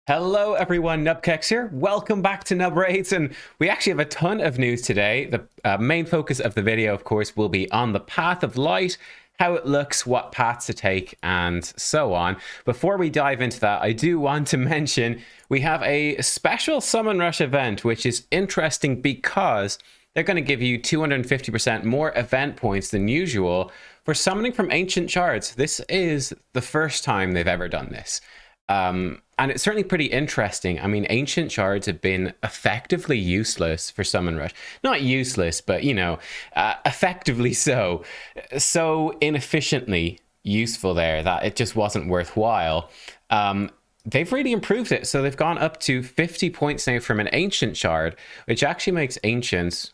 Hello everyone, nubkeks here. Welcome back to Nub Raids, and we actually have a ton of news today. The main focus of the video, of course, will be on the Path of Light, how it looks, what paths to take, and so on. Before we dive into that, I do want to mention we have a special Summon Rush event, which is interesting because they're going to give you 250% more event points than usual for summoning from Ancient Shards. This is the first time they've ever done this. And it's certainly pretty interesting. I mean, Ancient Shards have been effectively useless for Summon Rush. Not useless, but, you know, effectively so. So inefficiently useful there that it just wasn't worthwhile. They've really improved it. So they've gone up to 50 points now from an Ancient Shard, which actually makes Ancients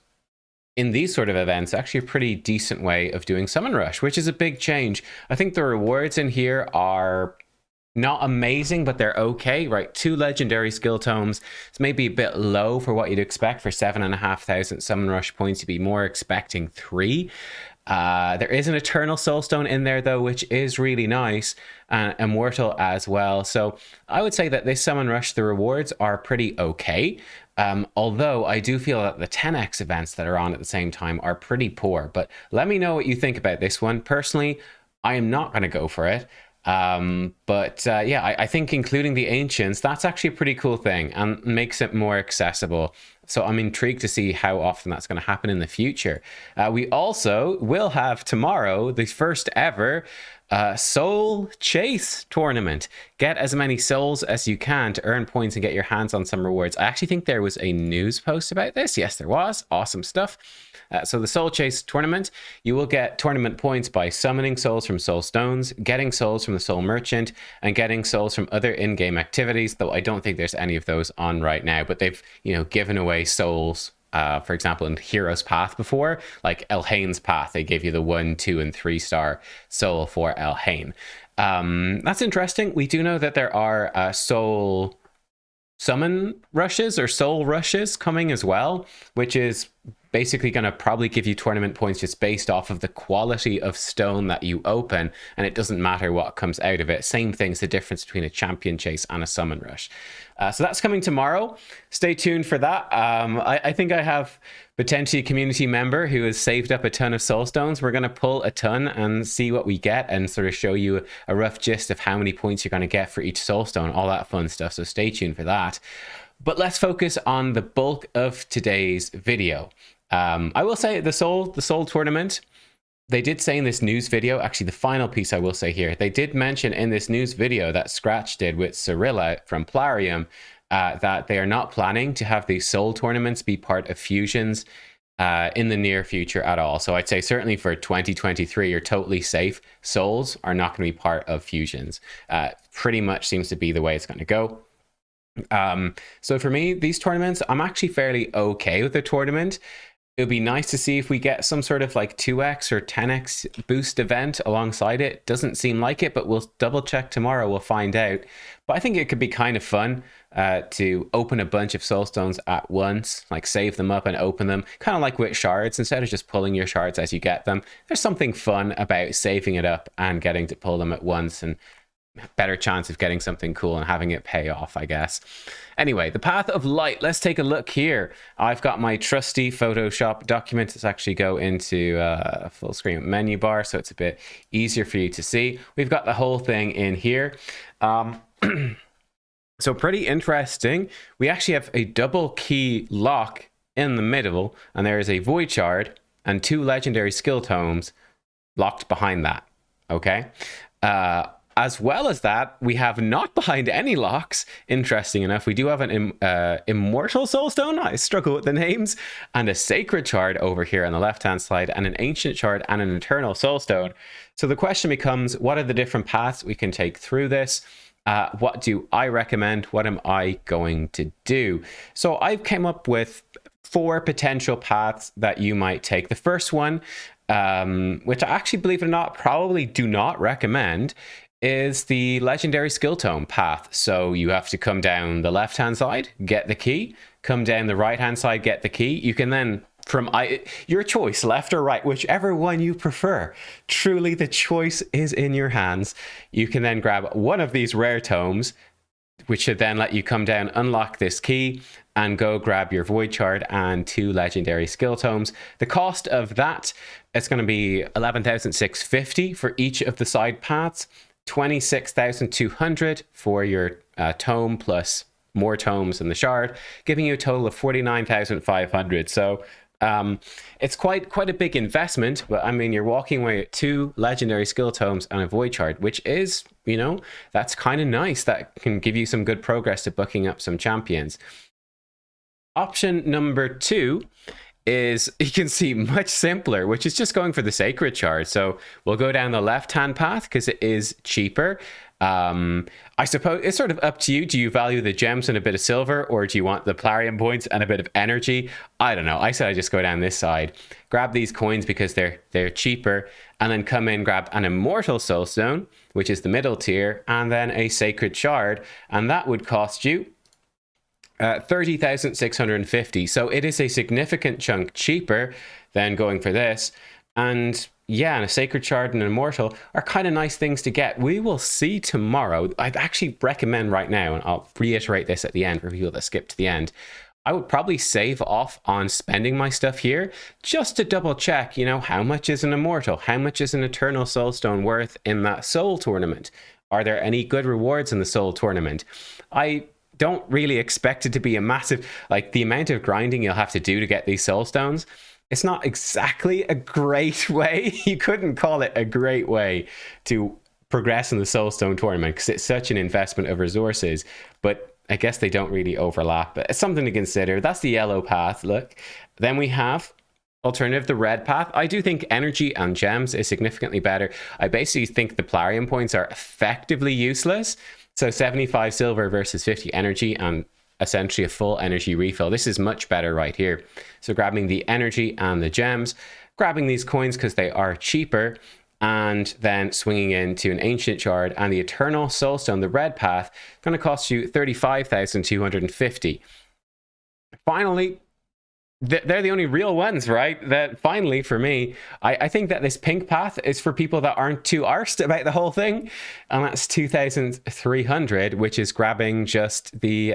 in these sort of events actually a pretty decent way of doing Summon Rush, which is a big change. I think the rewards in here are not amazing, but they're okay, right? 2 legendary skill tomes. It's maybe a bit low for what you'd expect for 7,500 Summon Rush points. You'd be more expecting 3. There is an Eternal Soulstone in there, though, which is really nice, and Immortal as well. So I would say that this Summon Rush, the rewards are pretty okay. Although I do feel that the 10x events that are on at the same time are pretty poor. But let me know what you think about this one. Personally, I am not going to go for it. Yeah, I think including the Ancients, that's actually a pretty cool thing and makes it more accessible. So I'm intrigued to see how often that's going to happen in the future. We also will have tomorrow the first ever Soul Chase tournament. Get as many souls as you can to earn points and get your hands on some rewards. I actually think there was a news post about this. Yes, there was. Awesome stuff. So the Soul Chase tournament, you will get tournament points by summoning souls from Soul Stones, getting souls from the Soul Merchant, and getting souls from other in-game activities, though I don't think there's any of those on right now, but they've, you know, given away souls, for example, in Hero's Path before, like Elhain's Path, they gave you the 1, 2, and 3 star soul for Elhain. That's interesting. We do know that there are soul summon rushes or soul rushes coming as well, which is basically going to probably give you tournament points just based off of the quality of stone that you open, and it doesn't matter what comes out of it. Same thing's the difference between a champion chase and a summon rush. So that's coming tomorrow. Stay tuned for that. I think I have potentially a community member who has saved up a ton of soul stones. We're going to pull a ton and see what we get and sort of show you a rough gist of how many points you're going to get for each soul stone, all that fun stuff. So stay tuned for that. But let's focus on the bulk of today's video. I will say the soul tournament, they did say in this news video, actually the final piece I will say here, they did mention in this news video that Scratch did with Cirilla from Plarium, that they are not planning to have these soul tournaments be part of fusions in the near future at all. So I'd say certainly for 2023, you're totally safe. Souls are not going to be part of fusions. Pretty much seems to be the way it's going to go. So for me, these tournaments, I'm actually fairly okay with the tournament. It would be nice to see if we get some sort of like 2x or 10x boost event alongside it. Doesn't seem like it, but we'll double check tomorrow. We'll find out. But I think it could be kind of fun to open a bunch of soul stones at once, like save them up and open them, kind of like with shards. Instead of just pulling your shards as you get them, there's something fun about saving it up and getting to pull them at once, and better chance of getting something cool and having it pay off, I guess. Anyway, the Path of Light. Let's take a look here. I've got my trusty Photoshop document. Let's actually go into a full screen menu bar so it's a bit easier for you to see. We've got the whole thing in here. So pretty interesting. We actually have a double key lock in the middle, and there is a Void Shard and 2 legendary skill tomes locked behind that. Okay. As well as that, we have not behind any locks, interesting enough. We do have an Immortal Soulstone, I struggle with the names, and a Sacred Shard over here on the left-hand side, and an Ancient Shard and an Eternal Soulstone. So the question becomes, what are the different paths we can take through this? What do I recommend? What am I going to do? So I've came up with 4 potential paths that you might take. The first one, which I actually, believe it or not, probably do not recommend, is the legendary skill tome path. So you have to come down the left hand side, get the key, come down the right hand side, get the key. You can then from your choice, left or right, whichever one you prefer. Truly, the choice is in your hands. You can then grab one of these rare tomes, which should then let you come down, unlock this key, and go grab your void shard and 2 legendary skill tomes. The cost of that, it's going to be 11,650 for each of the side paths, 26,200 for your tome plus more tomes in the shard, giving you a total of 49,500. So it's quite a big investment, but I mean, you're walking away at 2 legendary skill tomes and a void shard, which is, you know, that's kind of nice. That can give you some good progress to booking up some champions. Option number 2 is, you can see, much simpler, which is just going for the sacred shard. So we'll go down the left-hand path because it is cheaper. I suppose it's sort of up to you. Do you value the gems and a bit of silver, or do you want the Plarium points and a bit of energy? I don't know. I said I just go down this side, grab these coins because they're cheaper, and then come in, grab an immortal soulstone, which is the middle tier, and then a sacred shard, and that would cost you 30,650. So it is a significant chunk cheaper than going for this. And yeah, and a sacred shard and an immortal are kind of nice things to get. We will see tomorrow. I'd actually recommend right now, and I'll reiterate this at the end for people that skip to the end, I would probably save off on spending my stuff here just to double check, you know, how much is an immortal? How much is an eternal soulstone worth in that soul tournament? Are there any good rewards in the soul tournament? I don't really expect it to be a massive, like the amount of grinding you'll have to do to get these soulstones. It's not exactly a great way. You couldn't call it a great way to progress in the soulstone tournament because it's such an investment of resources, but I guess they don't really overlap. But it's something to consider. That's the yellow path. Look, then we have alternative, the red path. I do think energy and gems is significantly better. I basically think the Plarium points are effectively useless. So 75 silver versus 50 energy and essentially a full energy refill. This is much better right here. So grabbing the energy and the gems, grabbing these coins because they are cheaper, and then swinging into an ancient shard and the eternal soulstone, the red path, going to cost you 35,250. Finally, they're the only real ones, right? That finally, for me, I think that this pink path is for people that aren't too arsed about the whole thing. And that's 2,300, which is grabbing just the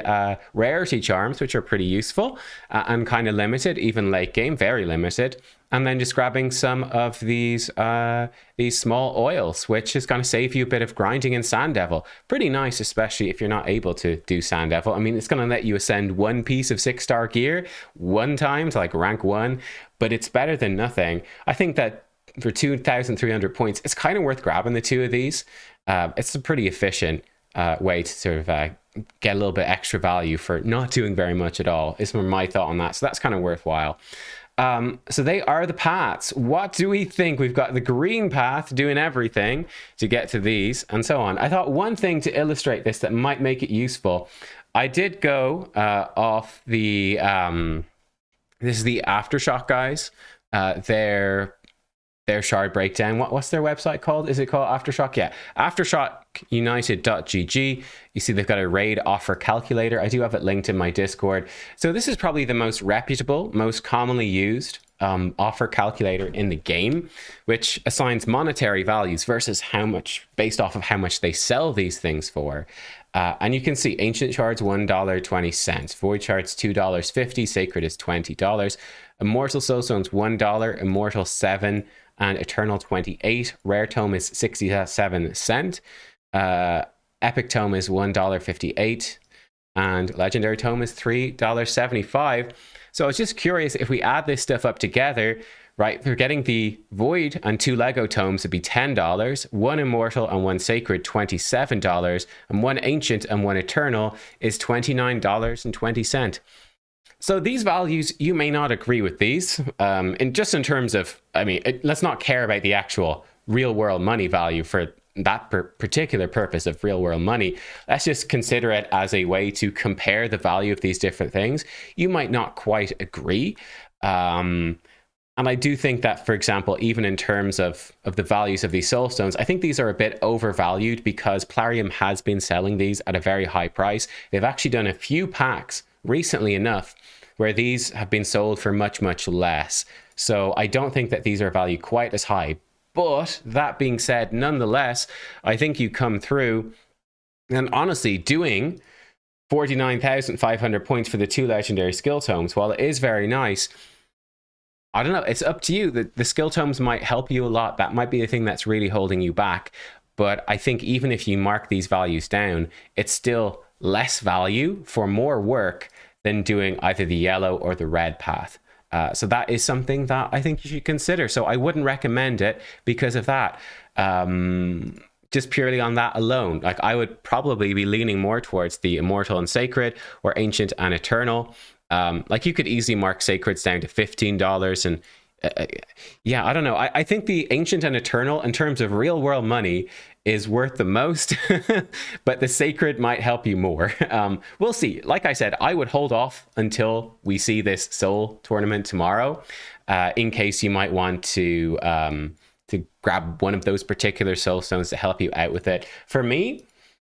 rarity charms, which are pretty useful and kind of limited, even late game, very limited. And then just grabbing some of these small oils, which is going to save you a bit of grinding in Sand Devil. Pretty nice, especially if you're not able to do Sand Devil. I mean, it's going to let you ascend one piece of 6-star gear one time to like rank 1, but it's better than nothing. I think that for 2,300 points, it's kind of worth grabbing the 2 of these. It's a pretty efficient way to sort of get a little bit extra value for not doing very much at all, is my thought on that. So that's kind of worthwhile. So they are the paths. What do we think? We've got the green path doing everything to get to these and so on. I thought one thing to illustrate this that might make it useful, I did go off the this is the Aftershock guys, their shard breakdown. What's their website called? Is it called Aftershock? Yeah, aftershockunited.gg. You see they've got a raid offer calculator. I do have it linked in my Discord. So this is probably the most reputable, most commonly used offer calculator in the game, which assigns monetary values versus how much, based off of how much they sell these things for. And you can see ancient shards $1.20, void shards $2.50, sacred is $20, immortal soulstones $1, immortal $7, and eternal 28. Rare tome is 67 cent. Epic tome is $1.58, and legendary tome is $3.75. So I was just curious, if we add this stuff up together, right, we're getting the void and 2 Lego tomes would be $10, 1 immortal and 1 sacred $27, and 1 ancient and 1 eternal is $29.20. So these values, you may not agree with these, and just in terms of, I mean, let's not care about the actual real world money value for that particular purpose of real world money. Let's just consider it as a way to compare the value of these different things. You might not quite agree. And I do think that, for example, even in terms of the values of these soulstones, I think these are a bit overvalued because Plarium has been selling these at a very high price. They've actually done a few packs recently enough where these have been sold for much, much less. So I don't think that these are valued quite as high. But that being said, nonetheless, I think you come through and honestly doing 49,500 points for the 2 legendary skill tomes. While it is very nice, I don't know, it's up to you. The skill tomes might help you a lot. That might be the thing that's really holding you back. But I think even if you mark these values down, it's still less value for more work than doing either the yellow or the red path. So that is something that I think you should consider. So I wouldn't recommend it because of that. Just purely on that alone. Like, I would probably be leaning more towards the Immortal and Sacred or Ancient and Eternal. Like, you could easily mark Sacreds down to $15 and yeah, I don't know. I think the Ancient and Eternal, in terms of real world money, is worth the most, but the Sacred might help you more. We'll see. Like I said, I would hold off until we see this Soul tournament tomorrow, in case you might want to grab one of those particular Soul Stones to help you out with it. For me,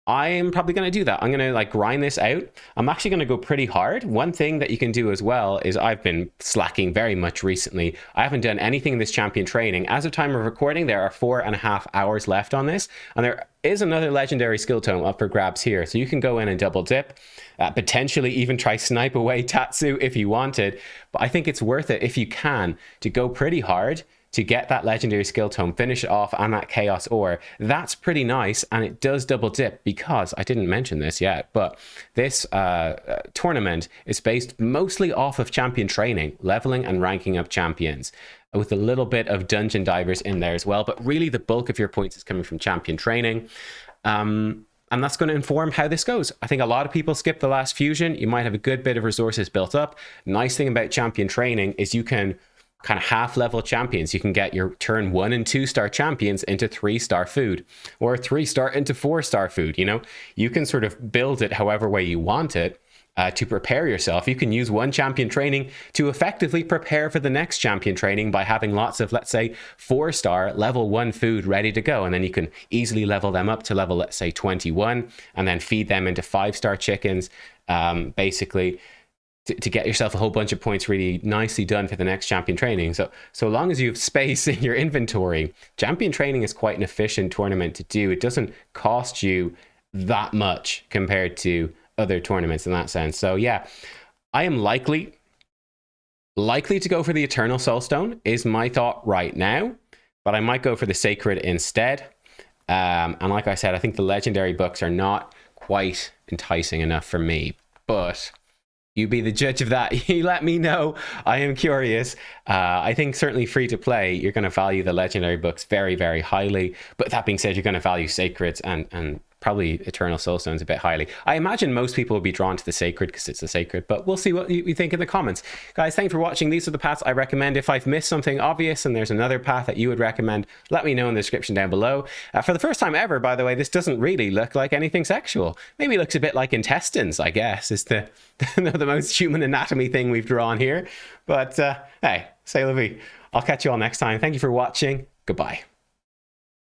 I'm probably going to do that. I'm going to like grind this out. I'm actually going to go pretty hard. One thing that you can do as well is, I've been slacking very much recently. I haven't done anything in this champion training. As of time of recording, there are 4.5 hours left on this. And there is another legendary skill tome up for grabs here. So you can go in and double dip, potentially even try snipe away Tatsu if you wanted. But I think it's worth it if you can to go pretty hard to get that legendary skill tome, finish it off on that chaos ore. That's pretty nice, and it does double dip, because I didn't mention this yet, but this tournament is based mostly off of champion training, leveling and ranking up champions, with a little bit of dungeon divers in there as well, but really the bulk of your points is coming from champion training. And that's going to inform how this goes. I think a lot of people skip the last fusion. You might have a good bit of resources built up. Nice thing about champion training is you can kind of half level champions. You can get your turn 1 and 2 star champions into 3-star food, or 3-star into 4-star food. You know, you can sort of build it however way you want it to prepare yourself. You can use one champion training to effectively prepare for the next champion training by having lots of, let's say, 4-star level 1 food ready to go. And then you can easily level them up to level, let's say, 21, and then feed them into 5-star chickens, basically, to get yourself a whole bunch of points really nicely done for the next champion training. So long as you have space in your inventory, champion training is quite an efficient tournament to do. It doesn't cost you that much compared to other tournaments in that sense. So yeah, I am likely to go for the Eternal Soulstone is my thought right now, but I might go for the Sacred instead. And like I said, I think the legendary books are not quite enticing enough for me, but you be the judge of that. You let me know. I am curious. I think certainly free to play, you're going to value the legendary books very, very highly. But that being said, you're going to value Sacreds and probably Eternal Soulstones a bit highly. I imagine most people will be drawn to the Sacred because it's the Sacred, but we'll see what you think in the comments. Guys, thanks for watching. These are the paths I recommend. If I've missed something obvious and there's another path that you would recommend, let me know in the description down below. For the first time ever, by the way, this doesn't really look like anything sexual. Maybe it looks a bit like intestines, I guess, is the most human anatomy thing we've drawn here. But hey, c'est la vie. I'll catch you all next time. Thank you for watching. Goodbye.